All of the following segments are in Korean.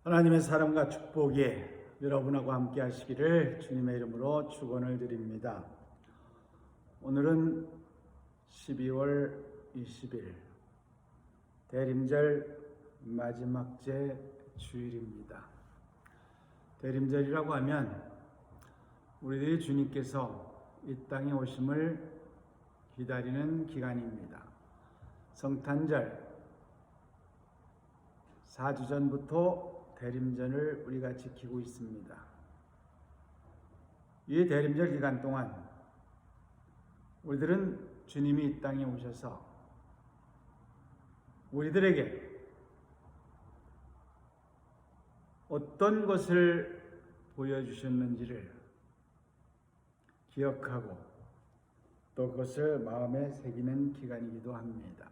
하나님의 사랑과 축복이 여러분하고 함께 하시기를 주님의 이름으로 축원을 드립니다. 오늘은 12월 20일 대림절 마지막 째 주일입니다. 대림절이라고 하면 우리들이 주님께서 이 땅에 오심을 기다리는 기간입니다. 성탄절 4주 전부터 대림절을 우리가 지키고 있습니다. 이 대림절 기간 동안 우리들은 주님이 이 땅에 오셔서 우리들에게 어떤 것을 보여주셨는지를 기억하고 또 그것을 마음에 새기는 기간이기도 합니다.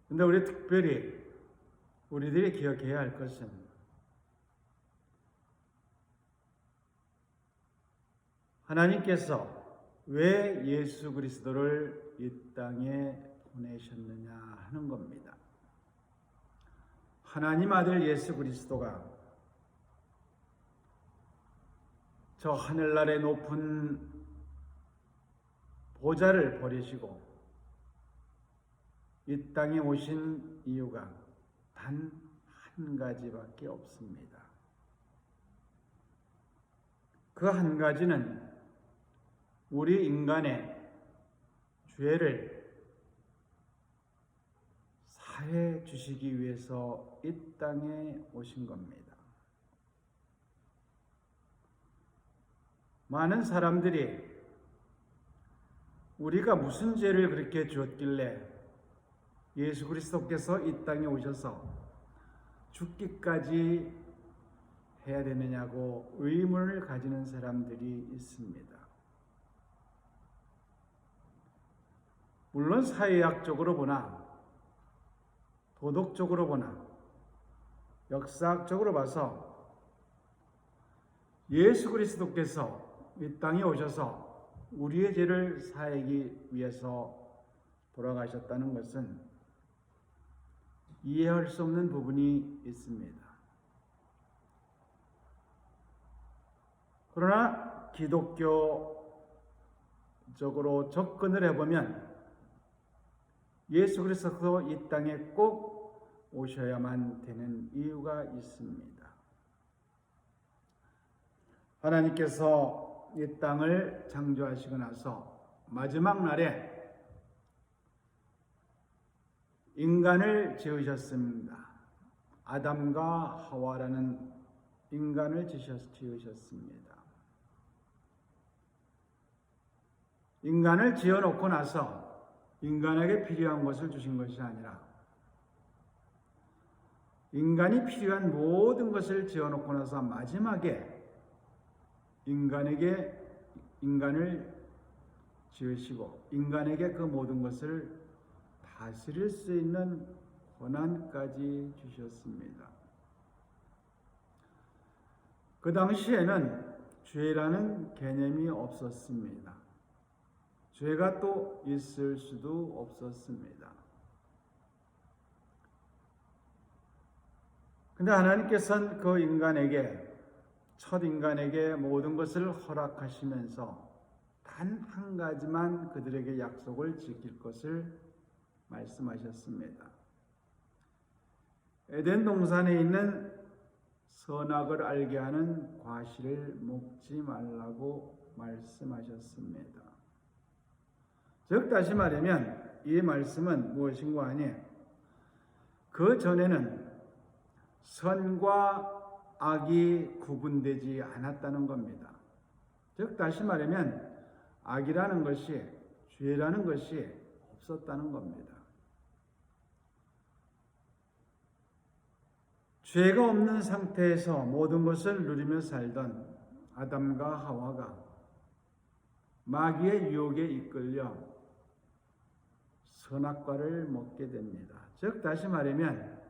그런데 우리 특별히 우리들이 기억해야 할 것은 하나님께서 왜 예수 그리스도를 이 땅에 보내셨느냐 하는 겁니다. 하나님 아들 예수 그리스도가 저 하늘나라의 높은 보좌를 버리시고 이 땅에 오신 이유가 단 한 가지밖에 없습니다. 그 한 가지는 우리 인간의 죄를 사해 주시기 위해서 이 땅에 오신 겁니다. 많은 사람들이 우리가 무슨 죄를 그렇게 지었길래 예수 그리스도께서 이 땅에 오셔서 죽기까지 해야 되느냐고 의문을 가지는 사람들이 있습니다. 물론 사회학적으로 보나 도덕적으로 보나 역사학적으로 봐서 예수 그리스도께서 이 땅에 오셔서 우리의 죄를 사하기 위해서 돌아가셨다는 것은 이해할 수 없는 부분이 있습니다. 그러나 기독교적으로 접근을 해보면 예수 그리스도 이 땅에 꼭 오셔야만 되는 이유가 있습니다. 하나님께서 이 땅을 창조하시고 나서 마지막 날에 인간을 지으셨습니다. 아담과 하와라는 인간을 지으셨습니다. 인간을 지어놓고 나서 인간에게 필요한 것을 주신 것이 아니라 인간이 필요한 모든 것을 지어놓고 나서 마지막에 인간을 지으시고 인간에게 그 모든 것을 다스릴 수 있는 권한까지 주셨습니다. 그 당시에는 죄라는 개념이 없었습니다. 죄가 또 있을 수도 없었습니다. 근데 하나님께서는 그 첫 인간에게 모든 것을 허락하시면서 단 한 가지만 그들에게 약속을 지킬 것을 말씀하셨습니다. 에덴 동산에 있는 선악을 알게 하는 과실을 먹지 말라고 말씀하셨습니다. 즉 다시 말하면 이 말씀은 무엇인가 하니 그 전에는 선과 악이 구분되지 않았다는 겁니다. 즉 다시 말하면 악이라는 것이 죄라는 것이 없었다는 겁니다. 죄가 없는 상태에서 모든 것을 누리며 살던 아담과 하와가 마귀의 유혹에 이끌려 선악과를 먹게 됩니다. 즉 다시 말하면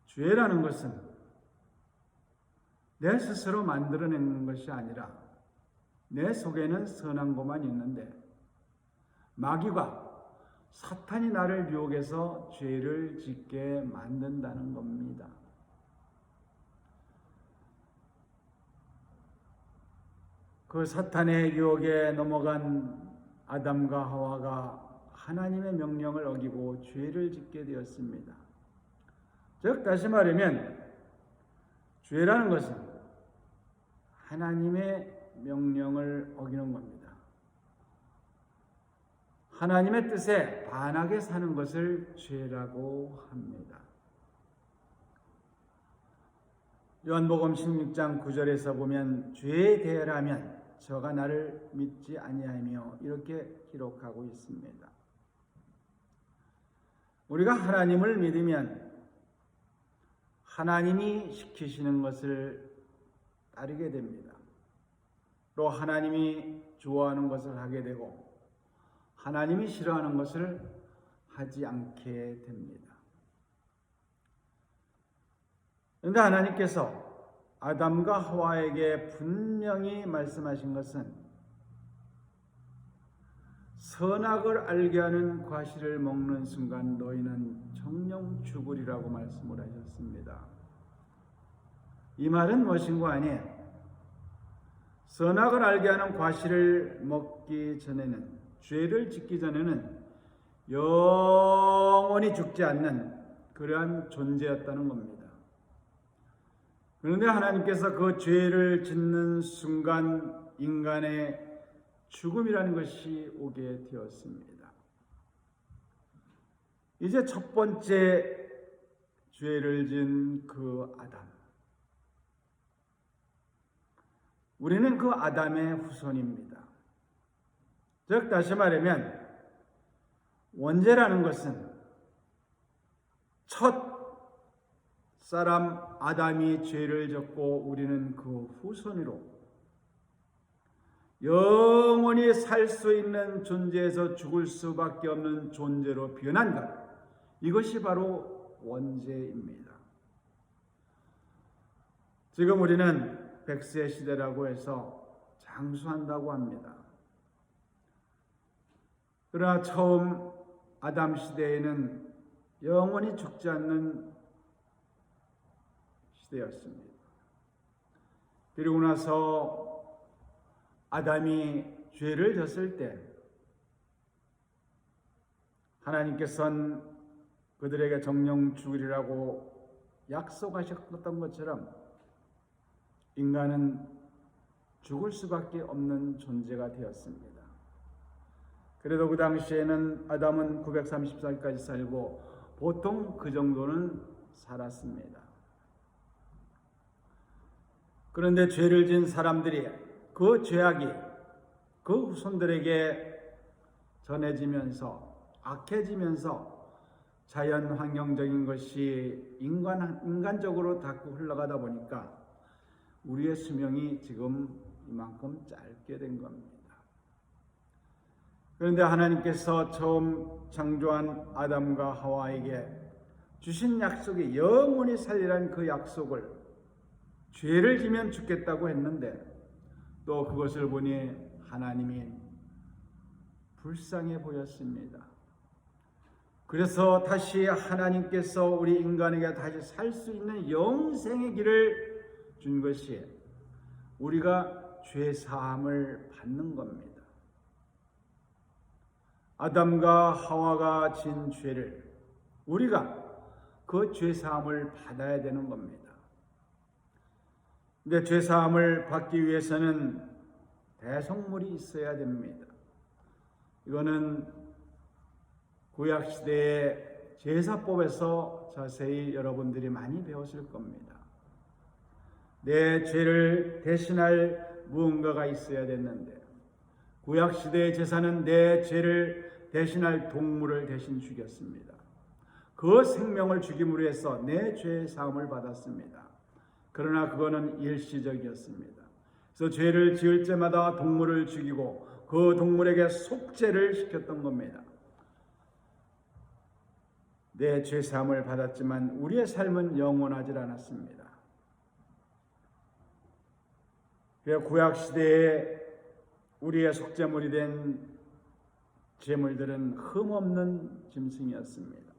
죄라는 것은 내 스스로 만들어내는 것이 아니라 내 속에는 선한 것만 있는데 마귀가 사탄이 나를 유혹해서 죄를 짓게 만든다는 겁니다. 그 사탄의 유혹에 넘어간 아담과 하와가 하나님의 명령을 어기고 죄를 짓게 되었습니다. 즉 다시 말하면 죄라는 것은 하나님의 명령을 어기는 겁니다. 하나님의 뜻에 반하게 사는 것을 죄라고 합니다. 요한복음 16장 9절에서 보면 죄에 대하면 저가 나를 믿지 아니하며 이렇게 기록하고 있습니다. 우리가 하나님을 믿으면 하나님이 시키시는 것을 따르게 됩니다. 또 하나님이 좋아하는 것을 하게 되고 하나님이 싫어하는 것을 하지 않게 됩니다. 그런데 하나님께서 아담과 하와에게 분명히 말씀하신 것은 선악을 알게 하는 과실을 먹는 순간 너희는 정령 죽으리라고 말씀을 하셨습니다. 이 말은 무엇인가 하니 선악을 알게 하는 과실을 먹기 전에는 죄를 짓기 전에는 영원히 죽지 않는 그러한 존재였다는 겁니다. 그런데 하나님께서 그 죄를 짓는 순간 인간의 죽음이라는 것이 오게 되었습니다. 이제 첫 번째 죄를 지은 그 아담. 우리는 그 아담의 후손입니다. 즉 다시 말하면 원죄라는 것은 첫 사람 아담이 죄를 졌고 우리는 그 후손으로 영원히 살 수 있는 존재에서 죽을 수밖에 없는 존재로 변한 것, 이것이 바로 원죄입니다. 지금 우리는 100세 시대라고 해서 장수한다고 합니다. 그러나 처음 아담 시대에는 영원히 죽지 않는 시대였습니다. 그리고 나서 아담이 죄를 졌을 때 하나님께서는 그들에게 정령 죽으리라고 약속하셨던 것처럼 인간은 죽을 수밖에 없는 존재가 되었습니다. 그래도 그 당시에는 아담은 930살까지 살고 보통 그 정도는 살았습니다. 그런데 죄를 지은 사람들이 그 죄악이 그 후손들에게 전해지면서 악해지면서 자연 환경적인 것이 인간적으로 자꾸 흘러가다 보니까 우리의 수명이 지금 이만큼 짧게 된 겁니다. 그런데 하나님께서 처음 창조한 아담과 하와에게 주신 약속이 영원히 살리라는 그 약속을 죄를 지면 죽겠다고 했는데 또 그것을 보니 하나님이 불쌍해 보였습니다. 그래서 다시 하나님께서 우리 인간에게 다시 살 수 있는 영생의 길을 준 것이 우리가 죄 사함을 받는 겁니다. 아담과 하와가 진 죄를 우리가 그 죄 사함을 받아야 되는 겁니다. 근데 죄 사함을 받기 위해서는 대속물이 있어야 됩니다. 이거는 구약 시대의 제사법에서 자세히 여러분들이 많이 배웠을 겁니다. 내 죄를 대신할 무언가가 있어야 됐는데 구약 시대의 제사는 내 죄를 대신할 동물을 대신 죽였습니다. 그 생명을 죽임으로 해서 내 죄의 사함을 받았습니다. 그러나 그거는 일시적이었습니다. 그래서 죄를 지을 때마다 동물을 죽이고 그 동물에게 속죄를 시켰던 겁니다. 내 죄 사함을 받았지만 우리의 삶은 영원하지 않았습니다. 구약 시대에 우리의 속죄물이 된 제물들은 흠없는 짐승이었습니다.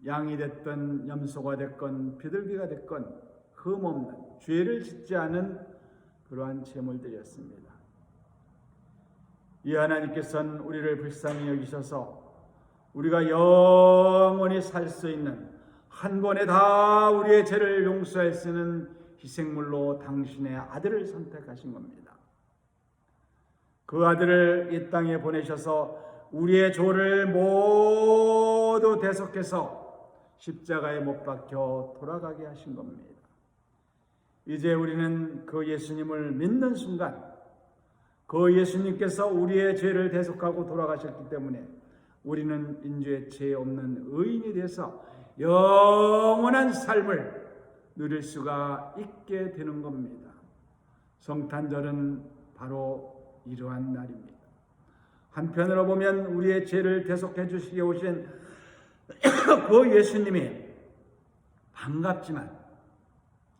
양이 됐건 염소가 됐건 비둘기가 됐건 흠없는, 죄를 짓지 않은 그러한 제물들이었습니다. 이 하나님께서는 우리를 불쌍히 여기셔서 우리가 영원히 살 수 있는, 한 번에 다 우리의 죄를 용서할 수 있는 희생물로 당신의 아들을 선택하신 겁니다. 그 아들을 이 땅에 보내셔서 우리의 죄를 모두 대속해서 십자가에 못 박혀 돌아가게 하신 겁니다. 이제 우리는 그 예수님을 믿는 순간, 그 예수님께서 우리의 죄를 대속하고 돌아가셨기 때문에 우리는 인주의 죄 없는 의인이 돼서 영원한 삶을 누릴 수가 있게 되는 겁니다. 성탄절은 바로 이러한 날입니다. 한편으로 보면 우리의 죄를 대속해 주시게 오신 그 예수님이 반갑지만,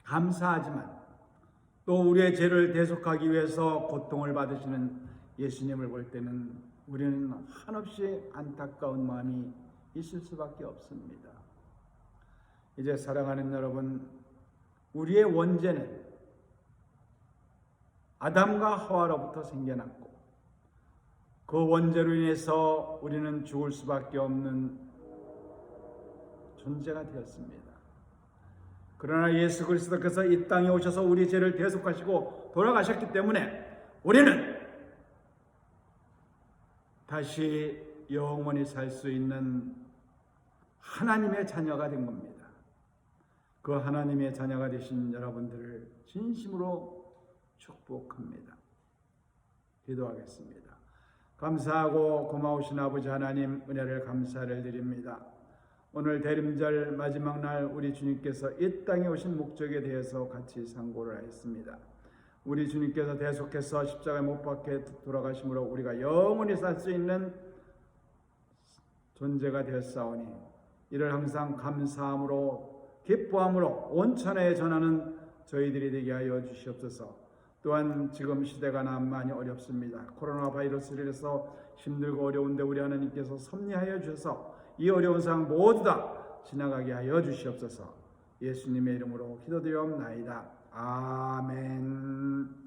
감사하지만, 또 우리의 죄를 대속하기 위해서 고통을 받으시는 예수님을 볼 때는 우리는 한없이 안타까운 마음이 있을 수밖에 없습니다. 이제 사랑하는 여러분, 우리의 원죄는 아담과 하와로부터 생겨났고 그 원죄로 인해서 우리는 죽을 수밖에 없는 존재가 되었습니다. 그러나 예수 그리스도께서 이 땅에 오셔서 우리 죄를 대속하시고 돌아가셨기 때문에 우리는 다시 영원히 살 수 있는 하나님의 자녀가 된 겁니다. 그 하나님의 자녀가 되신 여러분들을 진심으로 축복합니다. 기도하겠습니다. 감사하고 고마우신 아버지 하나님, 은혜를 감사를 드립니다. 오늘 대림절 마지막 날 우리 주님께서 이 땅에 오신 목적에 대해서 같이 상고를 하였습니다. 우리 주님께서 대속해서 십자가에 못 박혀 돌아가심으로 우리가 영원히 살 수 있는 존재가 되었사오니 이를 항상 감사함으로 기뻐함으로 온천에 전하는 저희들이 되게 하여 주시옵소서. 또한 지금 시대가 많이 어렵습니다. 코로나 바이러스를 해서 힘들고 어려운데 우리 하나님께서 섭리하여 주셔서 이 어려운 상황 모두 다 지나가게 하여 주시옵소서. 예수님의 이름으로 기도드리옵나이다. 아멘.